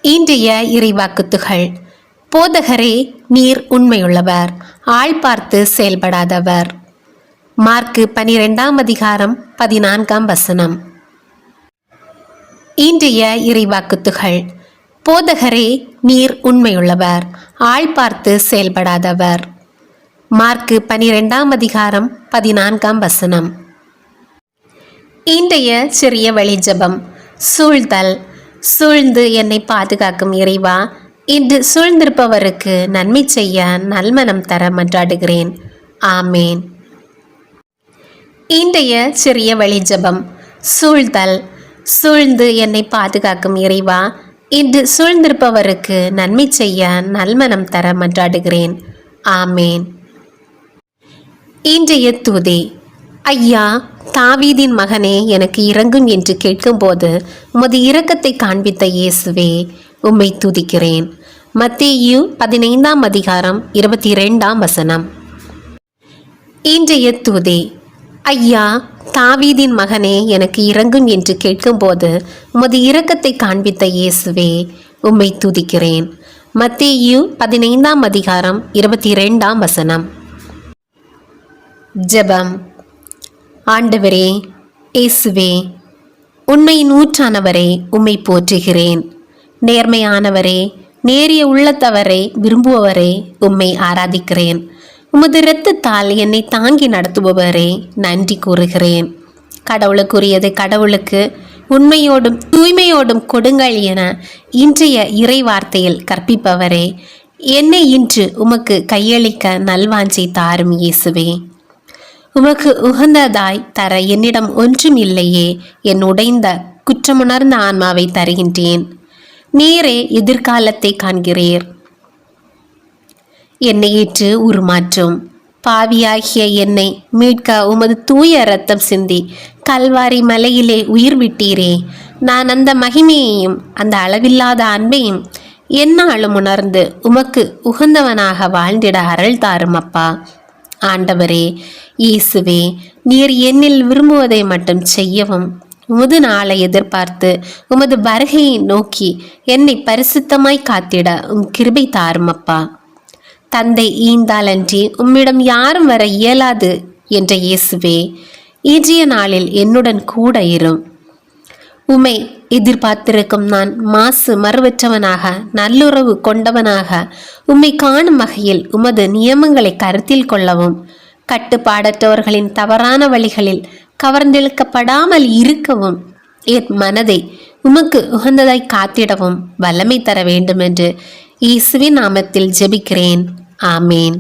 இன்றைய இறைவாக்குத்துகள். போதகரே, நீர் உண்மையுள்ளவர், ஆள் பார்த்து செயல்படாதவர். மார்க்கு 12:14. இன்றைய இறைவாக்குத்துகள். போதகரே, நீர் உண்மையுள்ளவர், ஆள் பார்த்து செயல்படாதவர். மார்க்கு 12:14. இன்றைய சிறிய வழி ஜெபம். சூழ்தல். சூழ்ந்து என்னை பாதுகாக்கும் இறைவா, இன்று சூழ்ந்திருப்பவருக்கு நன்மை செய்ய நல்மனம் தர மன்றாடுகிறேன். ஆமேன். இன்றைய சிறிய வழி ஜெபம். சூழ்தல். சூழ்ந்து என்னை பாதுகாக்கும் இறைவா, இன்று சூழ்ந்திருப்பவருக்கு நன்மை செய்ய நல்மனம் தர மன்றாடுகிறேன். ஆமேன். இன்றைய தூதி. ஐயா, தாவீதின் மகனே, எனக்கு இரங்கும் என்று கேட்கும்போது உமது இரக்கத்தை காண்பித்த இயேசுவே, உம்மை துதிக்கிறேன். மத்தேயு 15:22. இன்றைய தூதி. ஐயா, தாவீதின் மகனே, எனக்கு இரங்கும் என்று கேட்கும்போது உமது இரக்கத்தை காண்பித்த இயேசுவே, உம்மை துதிக்கிறேன். மத்தேயு 15:22. ஜெபம். ஆண்டவரே, இயேசுவே, உண்மையின் ஊற்றானவரே, உம்மை போற்றுகிறேன். நேர்மையானவரே, நேரிய உள்ளத்தவரை விரும்புபவரே, உம்மை ஆராதிக்கிறேன். உமது இரத்தத்தால் என்னை தாங்கி நடத்துபவரே, நன்றி கூறுகிறேன். கடவுளுக்குரியதை கடவுளுக்கு, உண்மையோடும் தூய்மையோடும் கொடுங்கள் என இன்றைய இறை வார்த்தையில் கற்பிப்பவரே, என்னை இன்று உமக்கு கையளிக்க நல்வாஞ்சை தாரும் இயேசுவே. உமக்கு உகந்ததாய் தர என்னிடம் ஒன்றும் இல்லையே. என் உடைந்த குற்றமுணர்ந்த ஆன்மாவை தருகின்றேன். நீரே எதிர்காலத்தை காண்கிறீர். என்னை ஏற்று உருமாற்றும். பாவியாகிய என்னை மீட்க உமது தூய இரத்தம் சிந்தி கல்வாரி மலையிலே உயிர் விட்டீரே. நான் அந்த மகிமையையும் அந்த அளவில்லாத அன்பையும் எந்நாளும் உணர்ந்து உமக்கு உகந்தவனாக வாழ்ந்திட அருள் தாரும் அப்பா. ஆண்டவரே, இயேசுவே, நீர் என்னில் விரும்புவதை மட்டும் செய்யவும், உமது நாளை எதிர்பார்த்து உமது வருகையை நோக்கி என்னை பரிசுத்தமாய் காத்திட கிருபை தாரும் அப்பா. தந்தை ஈந்தாலன்றி உம்மிடம் யாரும் வர இயலாது என்ற இயேசுவே, இன்றைய நாளில் என்னுடன் கூட இரும். உம்மை எதிர்பார்த்திருக்கும் நான் மாசு மறுவற்றவனாக நல்லுறவு கொண்டவனாக உம்மை காணும் வகையில் உமது நியமங்களை கருத்தில் கொள்ளவும், கட்டுப்பாடற்றவர்களின் தவறான வழிகளில் கவர்ந்தெழுக்கப்படாமல் இருக்கவும், என் மனதை உமக்கு உகந்ததாய் காத்திடவும் வல்லமை தர வேண்டும் என்று இயேசுவின் நாமத்தில் ஜெபிக்கிறேன். ஆமேன்.